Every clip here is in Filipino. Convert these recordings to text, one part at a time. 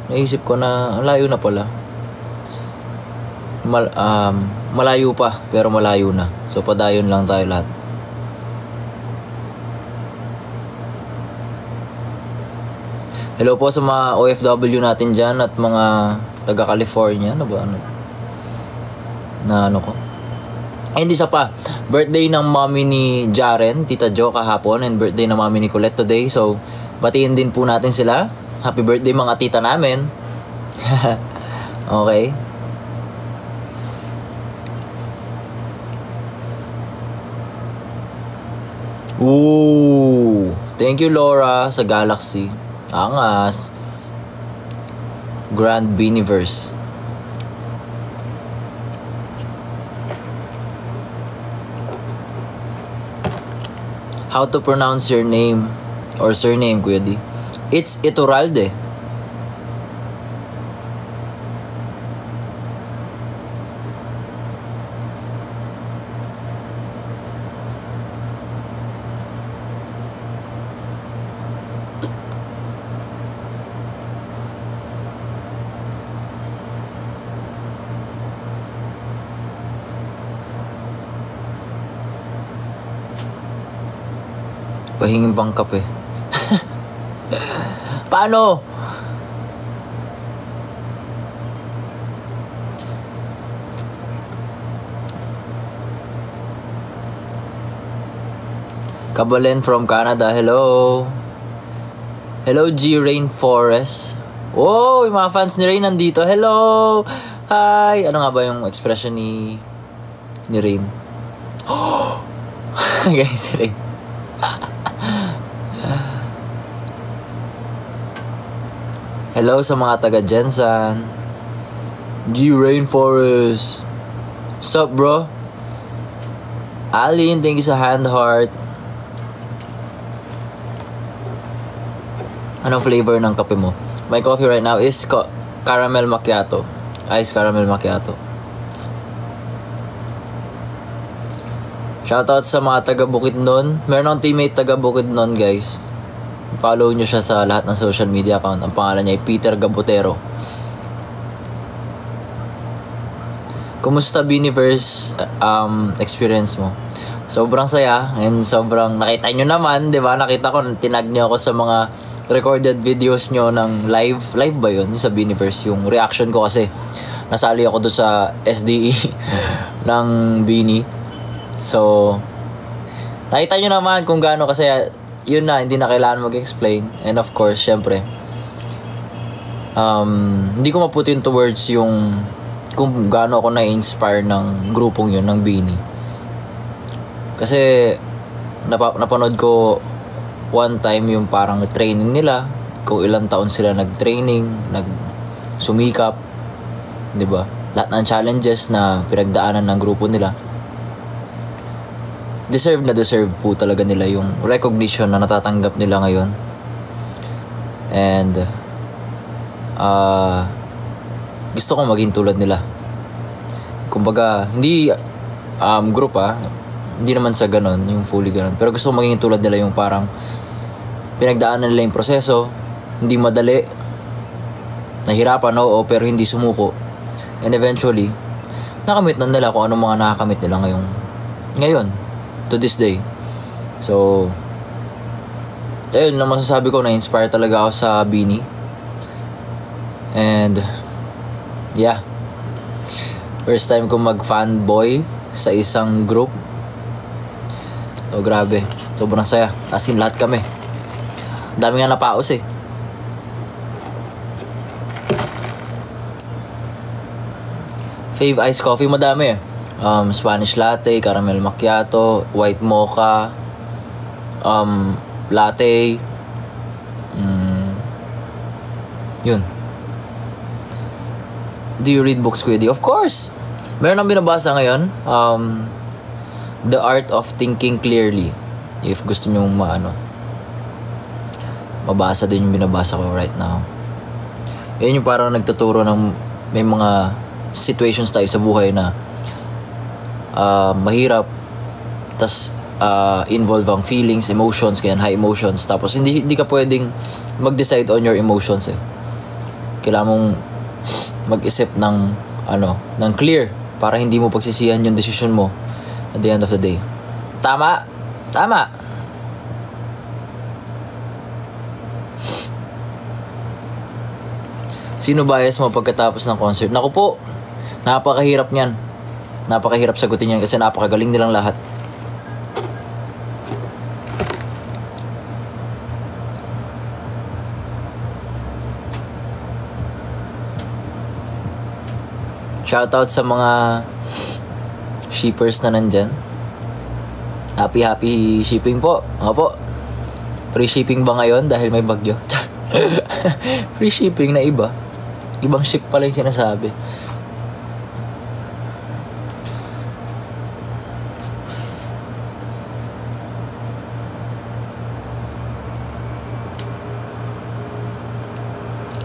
Naisip ko na layo na pala. Malayo pa, pero malayo na. So, padayon lang tayo lahat. Hello po sa mga OFW natin dyan at mga taga-California. Ano ba? Ano ko? Hindi isa pa. Birthday ng mommy ni Jaren, Tita Jo kahapon, and birthday ng mommy ni Colette today. So, batiin din po natin sila. Happy birthday mga tita namin. Okay. Ooh. Thank you, Laura, sa Galaxy. Angas. Grand Beaniverse. How to pronounce your name or surname, Kuya D? It's Iturralde. Pahingin bang kape? Paano? Kabalen from Canada, hello. Hello G Rainforest. Oh, yung mga fans ni Rain nandito. Hello. Hi. Ano nga ba yung expression ni Rain? Oh! Guys, si Rain. Hello sa mga taga Jensen. G Rainforest. What's up, bro? Alin, thank you sa hand heart. Anong flavor ng kape mo? My coffee right now is caramel macchiato. Ice caramel macchiato. Shoutout sa mga taga Bukidnon. Meron akong teammate taga Bukidnon, guys. Follow nyo siya sa lahat ng social media account. Ang pangalan niya ay Peter Gabotero. Kumusta Beaniverse experience mo? Sobrang saya and sobrang nakita nyo naman, di ba? Nakita ko, tinag nyo ako sa mga recorded videos nyo ng live ba yun? Yung sa Beaniverse, yung reaction ko kasi nasali ako doon sa SDE ng Beanie. So, nakita nyo naman kung gaano kasi yun na, hindi na kailangan mag-explain. And of course, syempre, hindi ko ma-put into words yung kung gaano ako na-inspire ng grupong yun, ng Beanie. Kasi, napanood ko one time yung parang training nila, kung ilang taon sila nag-training, nag-sumikap, di ba? Lahat ng challenges na pinagdaanan ng grupo nila. Deserve po talaga nila yung recognition na natatanggap nila ngayon. And gusto kong maging tulad nila. Kumbaga, hindi group hindi naman sa ganon, yung fully ganon. Pero gusto kong maging tulad nila yung parang pinagdaanan nila yung proseso, hindi madali, nahirapan, oo, pero hindi sumuko. And eventually, nakamit na nila kung anong mga nakakamit nila ngayon. To this day. So, ayun lang masasabi ko, na-inspire talaga ako sa Beanie. And, yeah. First time ko mag-fanboy sa isang group. So, grabe. Sobrang saya. As in, lahat kami. Dami nga napaos eh. Fave iced coffee, madami eh. Spanish latte, caramel macchiato, white mocha, latte, yun. Do you read books, Kuya D? Of course! Meron akong binabasa ngayon, The Art of Thinking Clearly. If gusto nyo mabasa din yung binabasa ko right now. Yun yung parang nagtuturo ng may mga situations tayo sa buhay na mahirap, tas involve ang feelings, emotions, kaya high emotions, tapos hindi ka pwedeng mag-decide on your emotions eh. Kailangan mong mag-isip ng ng clear para hindi mo pagsisihan yung decision mo at the end of the day. Tama. Sino bias mo pagkatapos ng concert? Naku po, napakahirap niyan. Napakahirap sagutin yan kasi napakagaling nilang lahat. Shoutout sa mga shippers na nandyan. Happy shipping po. Opo. Free shipping ba ngayon dahil may bagyo? Free shipping na iba. Ibang ship pala yung sinasabi.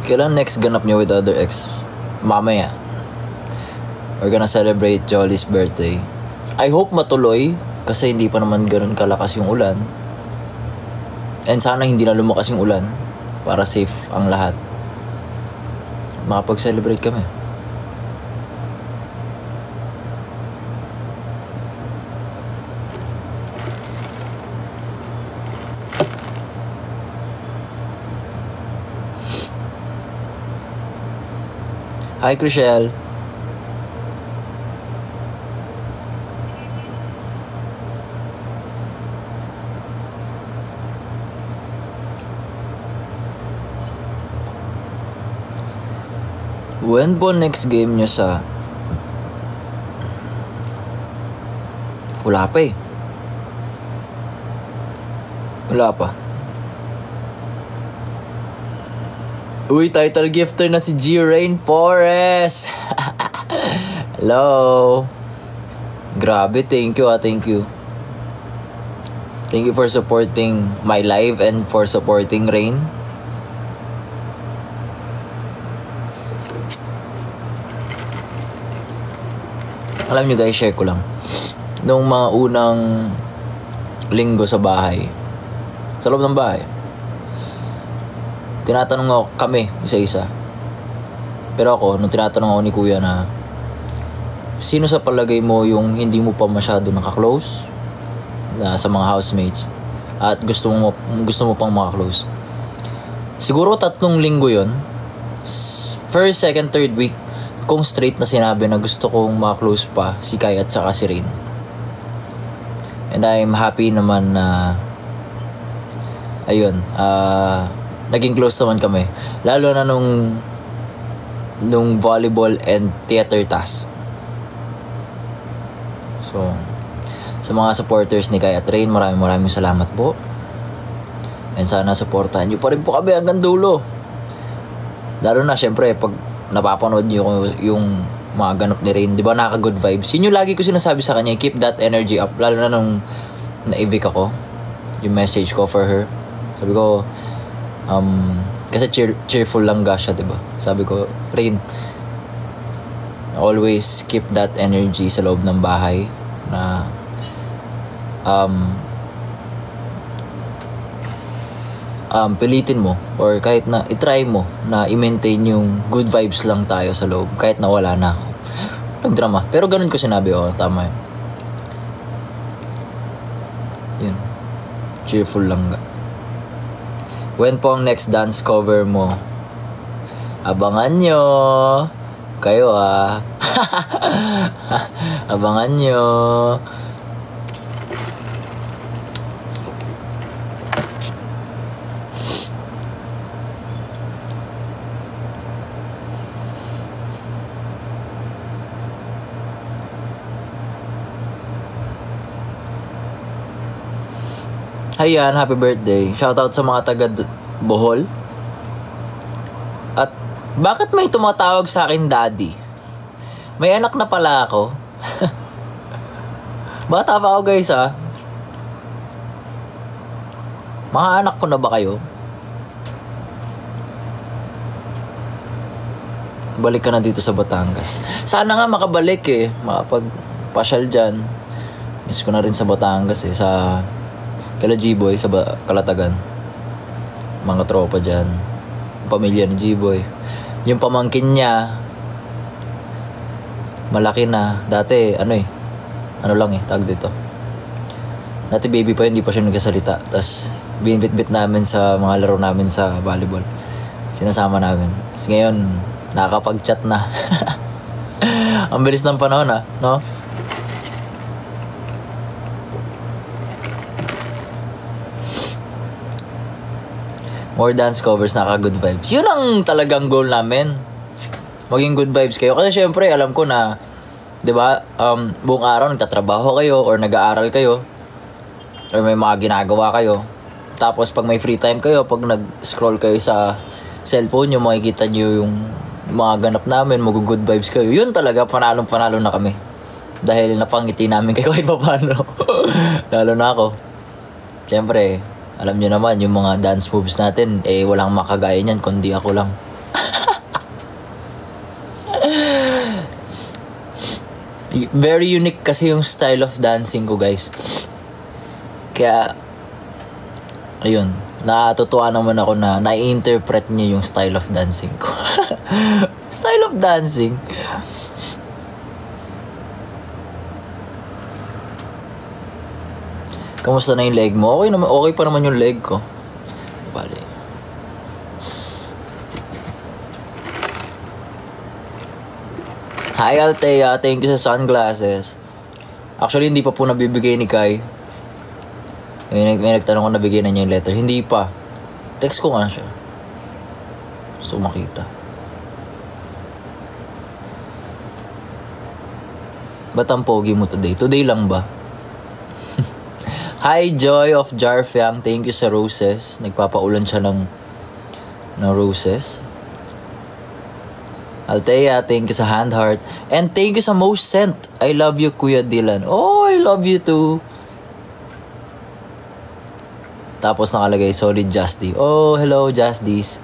Kailan next ganap nyo with other ex? Mamaya. We're gonna celebrate Jolly's birthday. I hope matuloy kasi hindi pa naman ganun kalakas yung ulan. And sana hindi na lumakas yung ulan para safe ang lahat. Makapag-celebrate kami. Hi, Chriselle. When po next game nyo sa... Wala pa eh. Wala pa. Uy, title gifter na si G Rainforest. Hello. Grabe, thank you. Thank you. Thank you for supporting my live and for supporting Rain. Alam nyo guys, share ko lang. Nung mga unang linggo sa bahay, sa loob ng bahay, tinatanong ako kami isa-isa. Pero ako, nung tinatanong ako ni kuya na sino sa palagay mo yung hindi mo pa masyado nakaklose na sa mga housemates at gusto mo pang makaklose. Siguro 3 linggo yon. First, second, third week, kung straight na sinabi na gusto kong makaklose pa si Kai at saka si Rain. And I'm happy naman na ayun, naging close naman kami. Lalo na nung volleyball and theater task. So, sa mga supporters ni Kai at Rain, maraming salamat po. And sana supportahan nyo pa rin po kami hanggang dulo. Lalo na syempre pag napapanood nyo yung mga ganap ni Rain, di ba nakaka-good vibes? Yun yung lagi ko sinasabi sa kanya, keep that energy up. Lalo na nung na-evic ako, yung message ko for her. Sabi ko, kasi cheerful lang ga siya, di ba? Sabi ko, Rain, always keep that energy sa loob ng bahay na pilitin mo or kahit na itry mo na i-maintain yung good vibes lang tayo sa loob kahit na wala na ako. Nagdrama. Pero ganun ko sinabi, tama yun. Yun. Cheerful lang. When po ang next dance cover mo? Abangan nyo. Kayo Abangan nyo. Ayan, happy birthday. Shoutout sa mga taga Bohol. At bakit may tumatawag sa akin daddy? May anak na pala ako. Bata pa ako guys Mga anak ko na ba kayo? Balik ka na dito sa Batangas. Sana nga makabalik makapagpasyal dyan. Miss ko na rin sa Batangas sa kala G-Boy sa Kalatagan. Mga tropa dyan. Pamilya ni G-Boy. Yung pamangkin niya, malaki na. Dati, ano lang tawag dito. Dati baby pa yun, hindi pa siya nagkasalita. Tapos, binibit-bit namin sa mga laro namin sa volleyball. Sinasama namin. Tapos ngayon, nakakapag-chat na. Ang bilis ng panahon no? More dance covers, naka-good vibes. Yun ang talagang goal namin. Maging good vibes kayo. Kasi syempre, alam ko na, di ba, buong araw nagtatrabaho kayo or nag-aaral kayo or may mga ginagawa kayo. Tapos pag may free time kayo, pag nag-scroll kayo sa cellphone nyo, makikita nyo yung mga ganap namin, mag-good vibes kayo. Yun talaga, panalong-panalo na kami. Dahil napangiti namin kayo kahit paano. Lalo na ako. Syempre, alam nyo naman, yung mga dance moves natin, walang makagaya niyan, kundi ako lang. Very unique kasi yung style of dancing ko, guys. Kaya, ayun, natutuwa naman ako na na-interpret niya yung style of dancing ko. Style of dancing? Kamusta na yung leg mo? Okay pa naman yung leg ko. Bale. Hi Althea, thank you sa sunglasses. Actually, hindi pa po nabibigay ni Kai. May nagtanong ko nabigay na niya yung letter. Hindi pa. Text ko nga siya. Gusto ko makita. Ba't ang pogi mo today? Today lang ba? Hi Joy of Jarfiang, thank you sa roses. Nagpapaulan siya ng roses. Althea, thank you sa hand heart. And thank you sa most sent. I love you, Kuya Dylan. Oh, I love you too. Tapos nakalagay, solid Justy. Oh, hello Justies.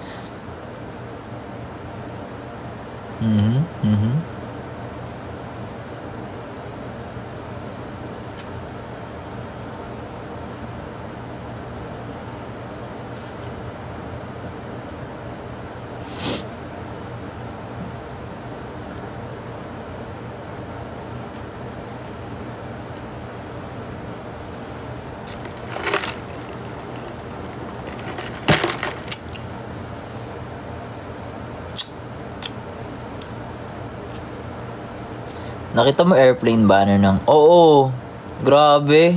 Nakita mo airplane banner ng... Oo, grabe.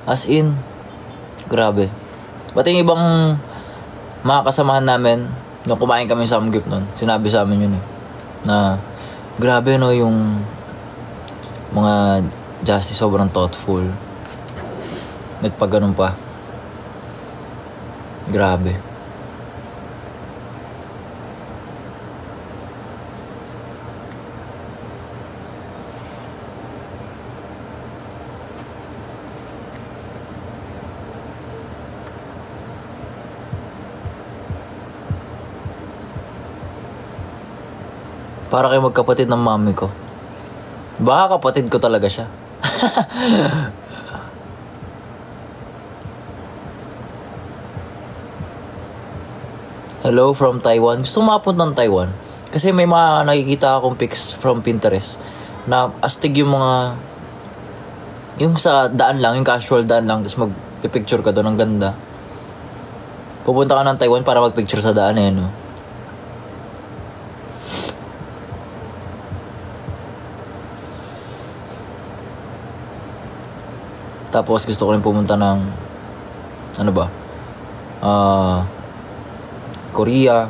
As in, grabe. Pati yung ibang mga kasamahan namin, nung kumain kami sa Samgyup nun, sinabi sa amin yun na grabe no yung mga Justy sobrang thoughtful. Nagpaganon pa. Grabe. Para kayo magkapatid ng mami ko. Baka kapatid ko talaga siya. Hello from Taiwan. Gusto mapunta ng Taiwan. Kasi may mga nakikita akong pics from Pinterest na astig yung mga... Yung sa daan lang, yung casual daan lang, tapos mag-picture ka doon, ang ganda. Pupunta ka ng Taiwan para mag-picture sa daan no? Tapos gusto ko rin pumunta ng Korea.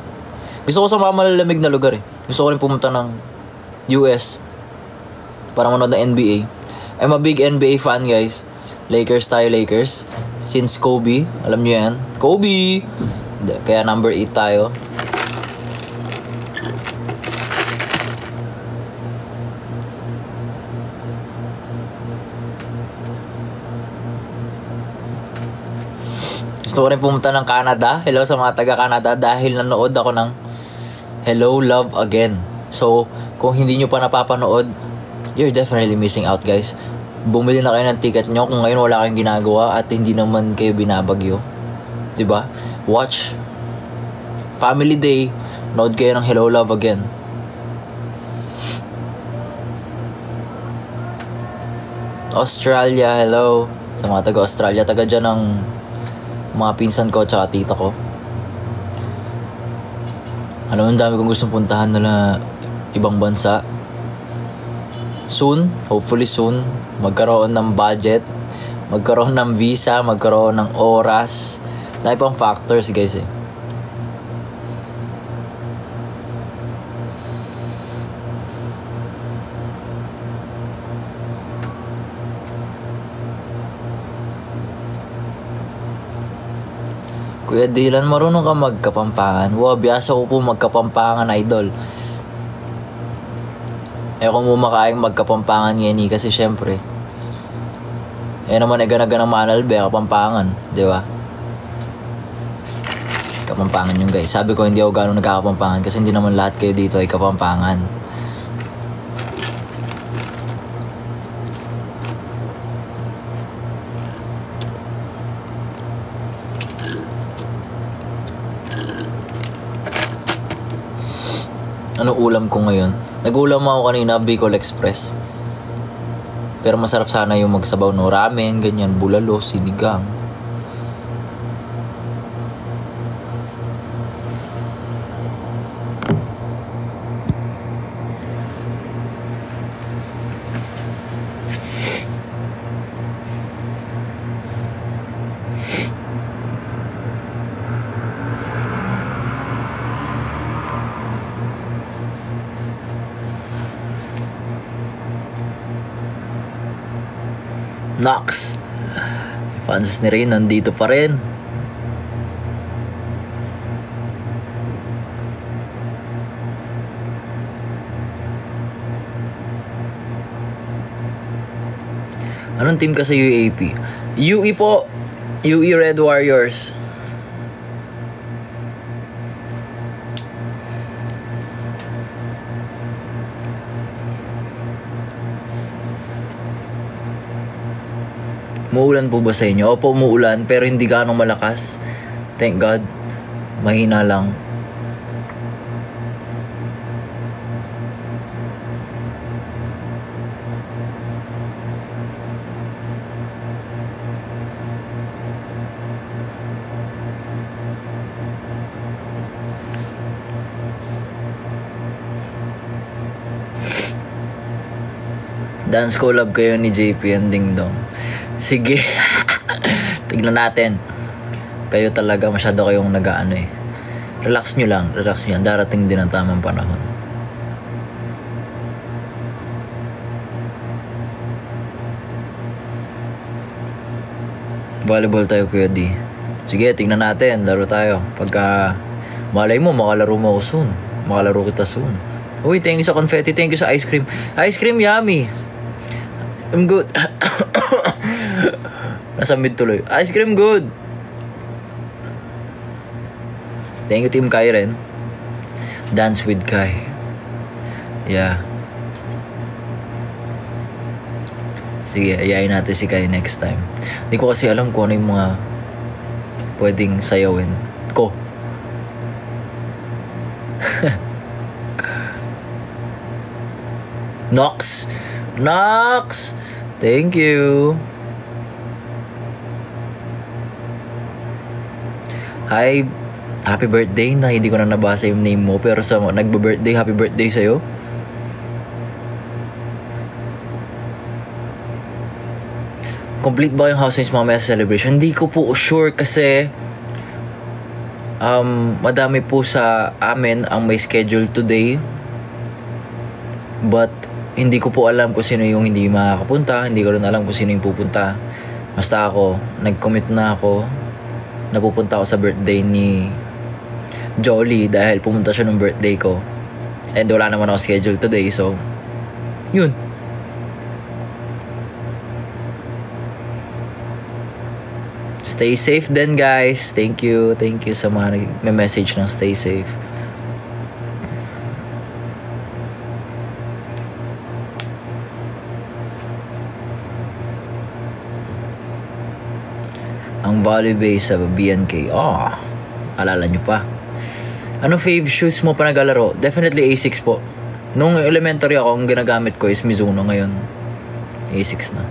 Gusto ko sa mga malalamig na lugar Gusto ko rin pumunta ng US para manood ng NBA. I'm a big NBA fan, guys. Lakers tayo, Lakers. Since Kobe, alam nyo yan. Kobe! Kaya number 8 tayo. Gusto ko rin pumunta ng Canada. Hello sa mga taga-Canada dahil nanood ako ng Hello, Love Again. So, kung hindi nyo pa napapanood, you're definitely missing out, guys. Bumili na kayo ng ticket nyo kung ngayon wala kayong ginagawa at hindi naman kayo binabagyo. Diba? Watch Family Day Nood kayo ng Hello Love Again. Australia, hello. Sa mga taga-Australia, taga dyan ng mga pinsan ko tsaka tita ko. Alam mo, ang dami kong gustong puntahan na ibang bansa. Soon, hopefully soon, magkaroon ng budget, magkaroon ng visa, magkaroon ng oras. Dahil pang factors, guys eh. Kuya Dylan, marunong ka magkapampangan? Wow, biyasa ko po magkapampangan, idol. Ayoko mo makaing magkapampangan ngayon kasi syempre naman ganaganang manalbe, kapampangan, di ba? Kapampangan yung guys. Sabi ko hindi ako gano'ng nagkakapampangan kasi hindi naman lahat kayo dito ay kapampangan. Ano ulam ko ngayon? Nag-ulam ako kanina, Bicol Express. Pero masarap sana yung magsabaw no ramen, ganyan, bulalo, sinigang. Nox. Fans ni Rain nandito pa rin. Anong team ka sa UAP? UE po. UE Red Warriors. Muulan po ba sa inyo? Opo, umuulan pero hindi gaano malakas. Thank God. Mahina lang. Dance collab kayo ni JP and Ding Dong. Sige. Tignan natin. Kayo talaga masyado kayong nag-aano eh. Relax nyo lang. Relax nyo yan. Darating din ang tamang panahon. Volleyball tayo, Kuya D. Sige, tignan natin. Laro tayo. Pagka malay mo, makalaro mo ako soon. Makalaro kita soon. Uy, thank you sa confetti. Thank you sa ice cream. Ice cream, yummy. I'm good. Nasa mid tuloy. Ice cream good. Thank you, Team Kai rin. Dance with Kai. Yeah. Sige, ayayin natin si Kai next time. Hindi ko kasi alam kung ano yung mga pwedeng sayawin ko. Nox. Nox. Thank you. Hi. Happy birthday na hindi ko na nabasa yung name mo pero sa nagbe-birthday, happy birthday sa'yo. Complete ba yung housemates mamaya sa celebration? Hindi ko po sure kasi madami po sa amin ang may schedule today. But hindi ko po alam kung sino yung hindi makakapunta. Hindi ko rin alam kung sino yung pupunta. Basta ako, nag-commit na ako. Napupunta ako sa birthday ni Jolie dahil pumunta siya ng birthday ko. And wala naman ako schedule today. So, yun. Stay safe then, guys. Thank you. Thank you sa mga nag-message ng stay safe. Ang volley base sa BNK. Alala nyo pa. Anong fave shoes mo pa naglalaro? Definitely A6 po. Nung elementary ako, ang ginagamit ko is Mizuno. Ngayon, A6 na.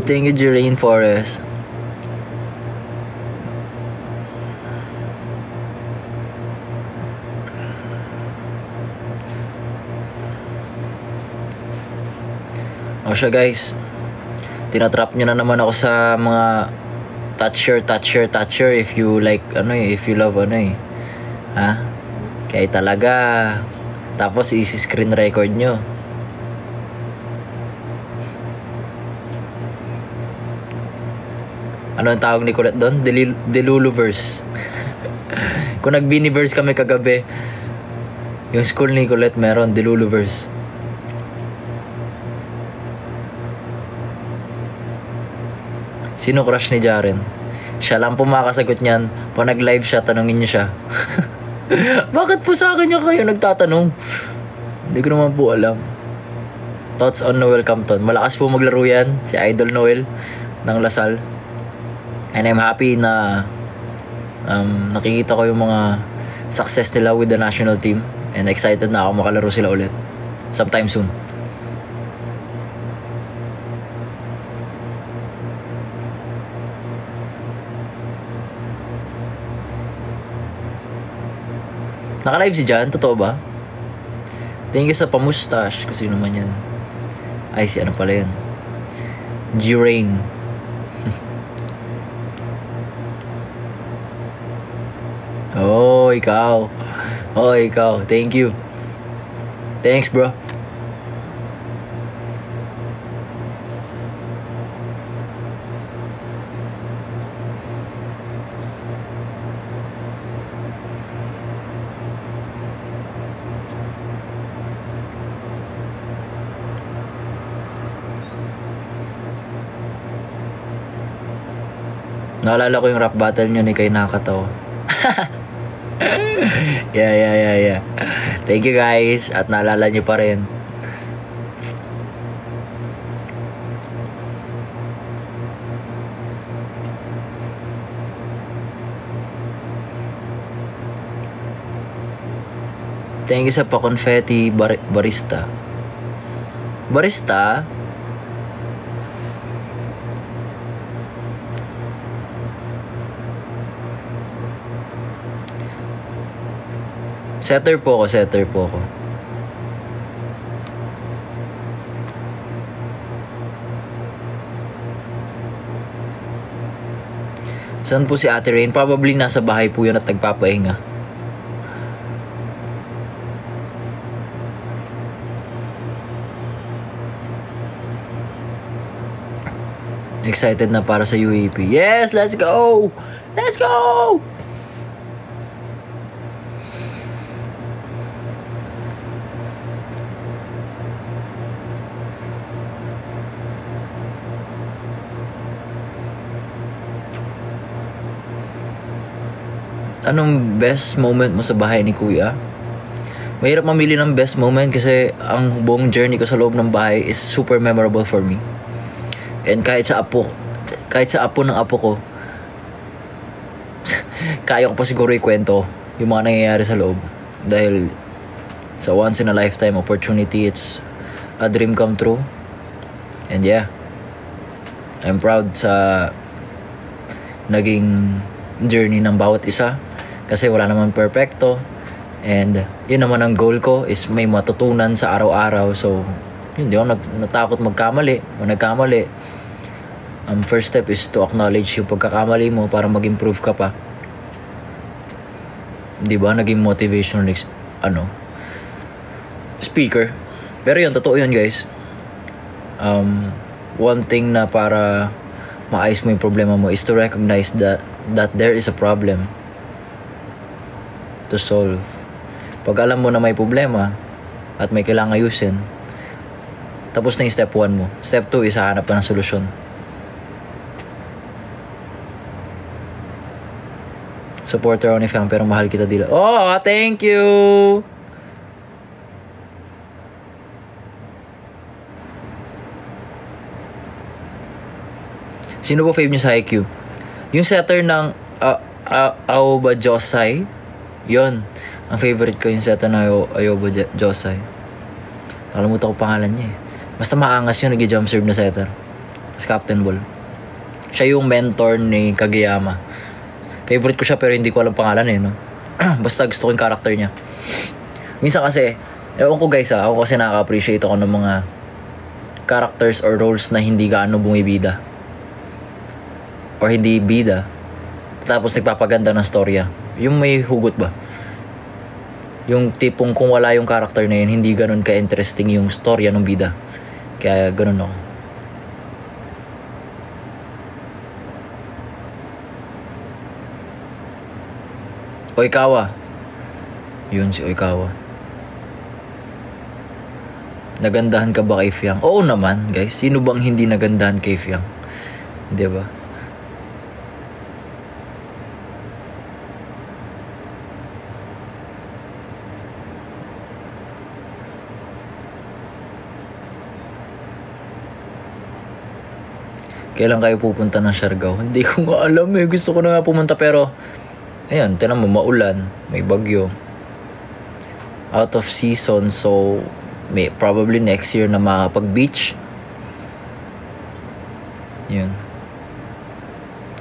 Thank you, Jerain Forest. O siya guys, tinatrap nyo na naman ako sa mga toucher if you like, if you love ha? Kaya talaga, tapos easy screen record nyo. Ano ang tawag ni Colette doon? Deluluverse. Kung nag-Biniverse kami kagabi, yung school ni Colette meron, Deluluverse. Sino crush ni Jaren? Siya lang po makakasagot niyan. Pag nag-live siya, tanungin niyo siya. Bakit po sa akin niya kayo nagtatanong? Hindi ko naman po alam. Thoughts on Noel Campton. Malakas po maglaro yan, si Idol Noel ng Lasal. And I'm happy na nakikita ko yung mga success nila with the national team. And excited na ako makalaro sila ulit. Sometime soon. Naka-live si Jan? Totoo ba? Thank you sa pamustache. Kasi naman yan. Ay, si ano pala yan? G-Rain. Oh, ikaw. Oh, ikaw. Thank you. Thanks, bro. Naalala ko yung rap battle nyo ni kay Nakatawa. Yeah. Thank you guys. At naalala nyo pa rin. Thank you sa pa-confetti barista. Barista? Setter po ako. Saan po si Ate Rain? Probably nasa bahay po yun at nagpapahinga. Excited na para sa UAP. Yes, let's go! Let's go! Anong best moment mo sa bahay ni Kuya? Mahirap mamili ng best moment kasi ang buong journey ko sa loob ng bahay is super memorable for me. And kahit sa apo ng apo ko, kaya ko pa siguro ikwento yung mga nangyayari sa loob. Dahil sa once in a lifetime opportunity, it's a dream come true. And yeah, I'm proud sa naging journey ng bawat isa. Kasi wala naman perfecto. And yun naman ang goal ko is may matutunan sa araw-araw. So, hindi ako natakot magkamali. O nagkamali. First step is to acknowledge yung pagkakamali mo para mag-improve ka pa. Diba? Naging motivational speaker. Pero yun, totoo yun guys. One thing na para maayos mo yung problema mo is to recognize that there is a problem to solve. Pag alam mo na may problema at may kailangang ayusin, tapos na yung step 1 mo. Step 2 is hahanap ka ng solusyon. Supporter ako ni Fiang pero mahal kita dila. Oh, thank you! Sino po fave niyo sa IQ? Yung setter ng Aoba Josai. Yon. Ang favorite ko yung setter ng Aoba Josai. Nakalimutan ko pangalan niya eh. Basta maangas yun, nag-jump serve na setter. Tapos Captain Ball. Siya yung mentor ni Kageyama. Favorite ko siya pero hindi ko alam pangalan eh, no? Basta gusto ko yung character niya. Minsan kasi, ewan ko guys ako kasi nakaka-appreciate ako ng mga characters or roles na hindi gaano bumibida. Or hindi bida. Tapos nagpapaganda ng storya. Yung may hugot ba? Yung tipong kung wala yung character na yun, hindi ganun ka-interesting yung storya ng bida. Kaya ganun ako. Oikawa. Yun si Oikawa. Nagandahan ka ba kay Fiang? Oo naman, guys. Sino bang hindi nagandahan kay Fiang? Diba? Kailan kayo pupunta ng Siargao? Hindi ko nga alam eh. Gusto ko na nga pumunta pero ayan, tinan mo, maulan. May bagyo. Out of season. So, probably next year na makapag-beach. Yun.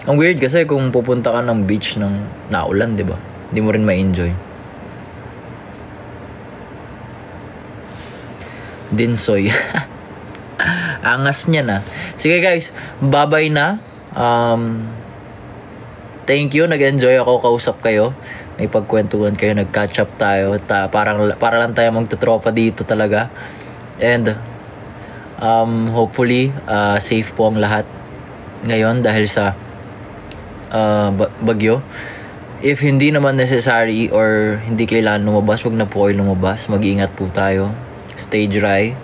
Ang weird kasi kung pupunta ka ng beach ng naulan, di ba? Hindi mo rin ma-enjoy. Dinsoy. Angas niya na. Sige guys, bye-bye na. Thank you, nag-enjoy ako kausap kayo. May pagkwentuhan kayo, nag-catch up tayo. Para lang tayo magtutropa dito talaga. And hopefully safe po ang lahat ngayon dahil sa bagyo. If hindi naman necessary or hindi kailangan lumabas, wag na po kayo lumabas. Mag-iingat po tayo. Stay dry.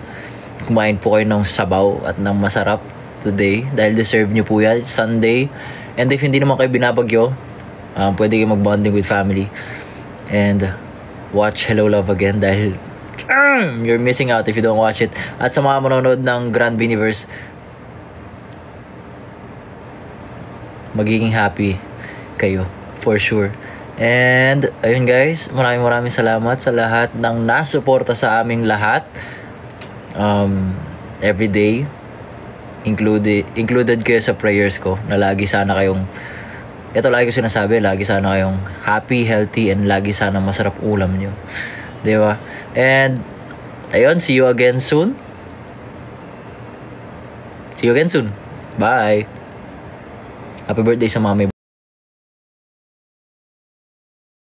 Kumain po kayo ng sabaw at ng masarap today dahil deserve nyo po yan. Sunday. And if hindi naman kayo binabagyo, pwede kayo mag-bonding with family. And watch Hello Love Again dahil you're missing out if you don't watch it. At sa mga manonood ng Grand Biniverse, magiging happy kayo for sure. And ayun guys, maraming salamat sa lahat ng nasuporta sa aming lahat. Every day included kayo sa prayers ko na lagi sana kayong lagi ko sinasabi, lagi sana kayong happy, healthy, and lagi sana masarap ulam nyo, diba? And ayun, see you again soon. Bye. Happy birthday sa mami.